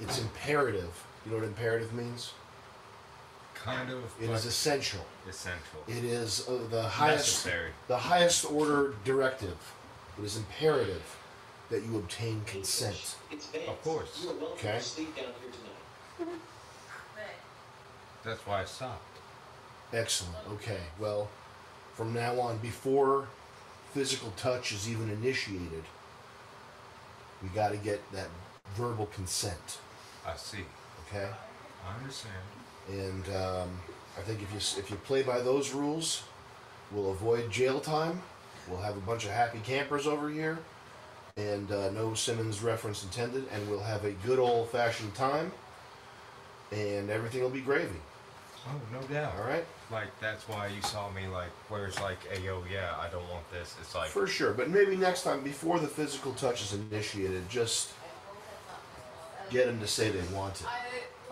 it's imperative. You know what imperative means? Kind of. It is essential. Essential. It is the highest, necessary. the highest order directive. It is imperative that you obtain consent. Of course. Okay. That's why I stopped. Excellent. Okay. Well, from now on, before physical touch is even initiated, we got to get that verbal consent. I see. Okay. I understand. And I think if you play by those rules, we'll avoid jail time. We'll have a bunch of happy campers over here, and no Simmons reference intended. And we'll have a good old-fashioned time, and everything will be gravy. Oh, no doubt. All right. Like that's why you saw me like where it's like, hey yo, yeah, I don't want this. It's like For sure, but maybe next time, before the physical touch is initiated, just get them to say they want it.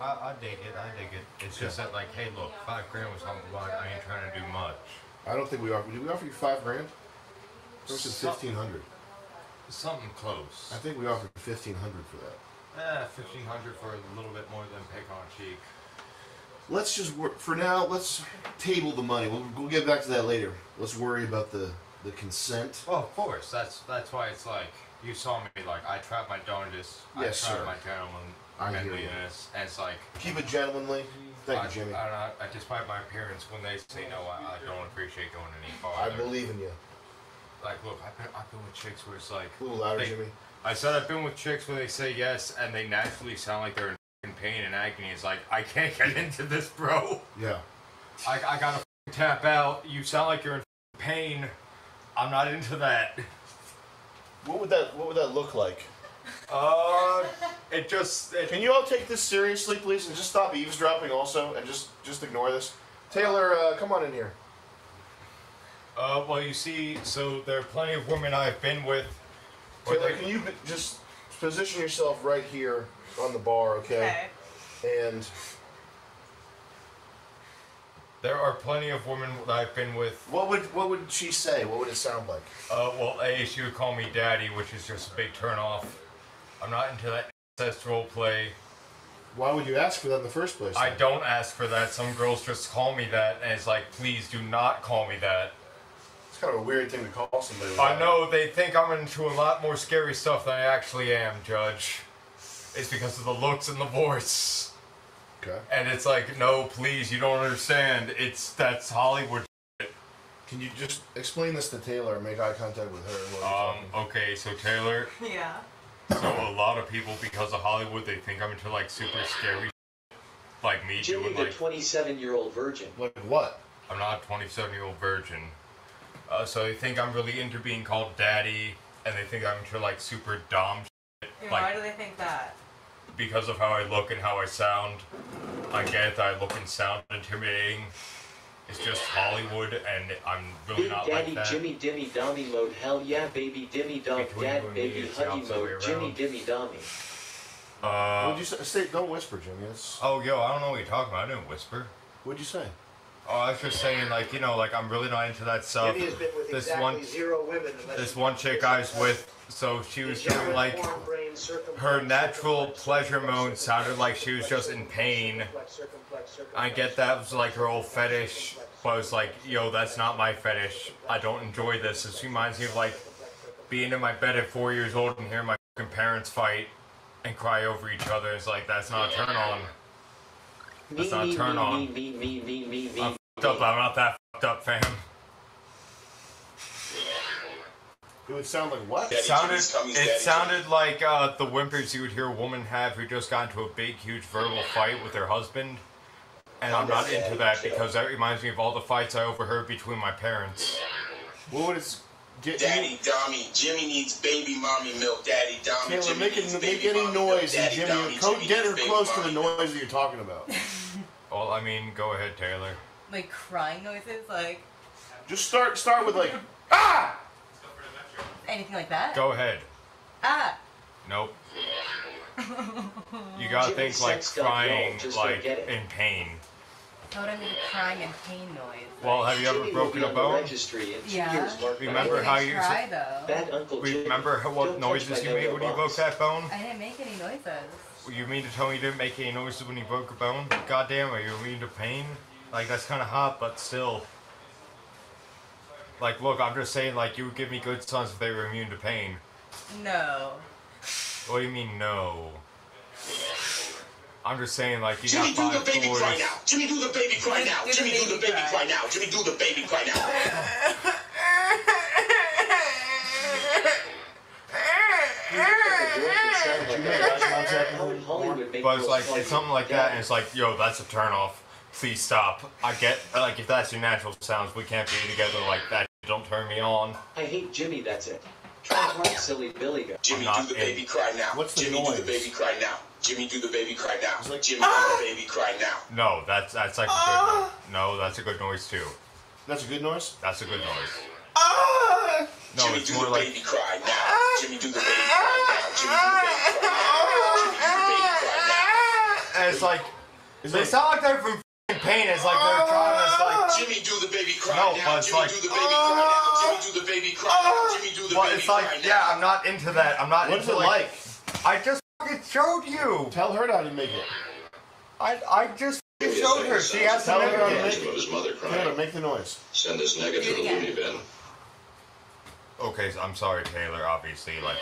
I dig it. I dig it. It's just that like, hey, look, $5 grand was on the line. I ain't trying to do much. I don't think we offer. Did we offer you $5 grand? Or was it 1,500? Something close. I think we offered 1,500 for that. 1,500 for a little bit more than pick on cheek. Let's just work for now. Let's table the money. We'll get back to that later. Let's worry about the consent. Well, of course. That's why it's like you saw me like I tried my darndest. Yes, I tried sir. my I hear you. gentlemanliness, and it's like Keep it gentlemanly. Thank you, Jimmy. I despite my appearance, when they say no, I don't appreciate going any I farther. believe in you. Like, look, I've been with chicks where it's like A little louder, they- Jimmy. I said I've been with chicks where they say yes, and they naturally sound like they're in pain and agony. It's like I can't get into this, bro. Yeah. I gotta tap out. You sound like you're in pain. I'm not into that. What would that look like? Can you all take this seriously, please, and just stop eavesdropping also, and just ignore this? Taylor, come on in here. Well, you see, so there are plenty of women I've been with. Taylor, can you just position yourself right here on the bar, okay? And there are plenty of women that I've been with. what would she say? What would it sound like? Well, she would call me daddy, which is just a big turnoff. I'm not into that ancestral play. Why would you ask for that in the first place? I then? don't ask for that. Some girls just call me that, and it's like, please do not call me that. It's kind of a weird thing to call somebody. I know they think I'm into a lot more scary stuff than I actually am, Judge. It's because of the looks and the voice. Okay. And it's like, no, please, you don't understand. That's Hollywood. Can you just explain this to Taylor and make eye contact with her? While you're talking? Okay, so Taylor. Yeah. So a lot of people, because of Hollywood, they think I'm into like super scary shit. Like me Jimmy, doing the like 27-year-old virgin. Like what? I'm not a 27-year-old virgin. So they think I'm really into being called daddy, and they think I'm into like super dumb shit. Yeah, Like, why do they think that? because of how I look and how I sound. I get that I look and sound intimidating. It's just Hollywood, and I'm really Big not Daddy like that. Jimmy Dimmy Dommy mode. Hell yeah, baby Dimmy Dom. Between Dad you and me, baby it's the Huggy opposite way mode. Jimmy around. Dimmy Dommy. What'd you say? Don't whisper, Jimmy. Oh, yo, I don't know what you're talking about. I didn't whisper. What'd you say? Oh, I was just saying, like, you know, like, I'm really not into that stuff. Jimmy has been with This exactly one, 0 women. this one chick I was with, so she was doing like her natural pleasure mode sounded like she was just in pain. I get that was like her old fetish, but I was like, yo, that's not my fetish. I don't enjoy this. This reminds me of like being in my bed at 4 years old and hearing my fucking parents fight and cry over each other. It's like, that's not a turn on. That's not a turn on. I'm fucked up. I'm not that fucked up, fam. It would sound like what? It sounded like the whimpers you would hear a woman have who just got into a big, huge verbal fight with her husband. And I'm not into that because that reminds me of all the fights I overheard between my parents. What would it get? Daddy Dommy, Jimmy needs baby mommy milk. Daddy Dommy, Taylor, Jimmy make needs baby any mommy noise, milk. and Daddy Jimmy, Dommy, Jimmy get her needs baby close to the mommy milk. noise that you're talking about. Well, I mean, go ahead, Taylor. Like crying noises, like Just start with like, ah! anything like that? Go ahead. Ah! Nope. You gotta Jimmy think like sex stuff, crying, yo, just like don't get it. in pain. How would I make a crying and pain noise? Well, have you ever Jimmy will broken be a on the bone? registry in 2 Yeah. years, Mark. Remember I how didn't you cry though. Bad Uncle Jimmy. remember what Don't noises touch you my made when you broke box. that bone? I didn't make any noises. You mean to tell me you didn't make any noises when you broke a bone? Goddamn, are you immune to pain? Like, that's kind of hot, but still. Like, look, I'm just saying, like, you would give me good sons if they were immune to pain. No. What do you mean, no? I'm just saying, like, you Jimmy, got do 5 the baby floors. cry now. Jimmy, do the baby cry now. Jimmy, do the baby cry now. Jimmy, do the baby cry now. But it's like, it's something like that, and it's like, yo, that's a turnoff. Please stop. I get, like, if that's your natural sounds, we can't be together like that. Don't turn me on. I hate Jimmy, that's it. Try hard, silly Billy guy. Jimmy, do the baby cry now. What's the Jimmy, noise? do the baby cry now. Jimmy, do the baby cry now. like, Jimmy, do the baby cry now. No, that's like a good noise. No, that's a good noise too. That's a good noise? That's a good noise. No, Jimmy, it's do more the like... baby cry now. Jimmy, do the baby cry now. Jimmy, do the baby cry now. Jimmy, do the baby cry now. And it's like... They sound like they're from f***ing pain. It's like they're trying to, like... Jimmy, do the baby cry No, now. but it's Jimmy, like... do the baby cry now. Jimmy, do the baby cry now. Jimmy, do the But baby it's like, cry now. yeah, I'm not into that. I'm not What's into it like? I just f***ing showed you. Tell her how to make it. I just f***ing showed her. She has to Tell her make how to it. make Of his mother Tell her to crying. make the noise. Send this nigga to the loony bin. Okay, so I'm sorry, Taylor, obviously, like...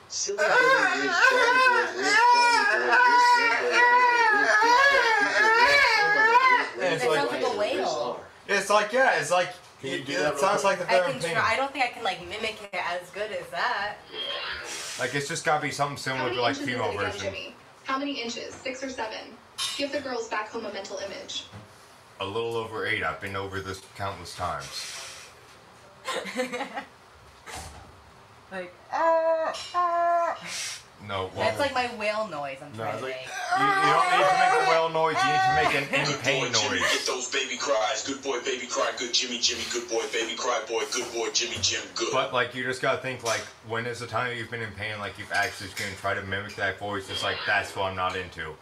Silly Billy, Rizz, Johnny Boy, Rizz, Johnny Boy, Rizz, It's That like- sounds like a whale. It's like, yeah, it's like... Can you It, do that it sounds real like the I they're in can pain. try. I don't think I can like mimic it as good as that. Like, it's just gotta be something How similar many to, like, inches is female it again, version. Jimmy? How many inches? 6 or 7? Give the girls back home a mental image. A little over 8. I've been over this countless times. Like No, well... that's like my whale noise. I'm No, trying it's to like- make. You don't need to make a whale noise, you need to make an in Good pain boy, Jimmy, noise. get those baby cries. Good boy, baby cry. Good Jimmy, Jimmy. Good boy, baby cry. Boy, good boy, Jimmy, Jim. Good. But, like, you just gotta think, like, when is the time you've been in pain, like, you've actually been trying to mimic that voice, it's like, that's what I'm not into.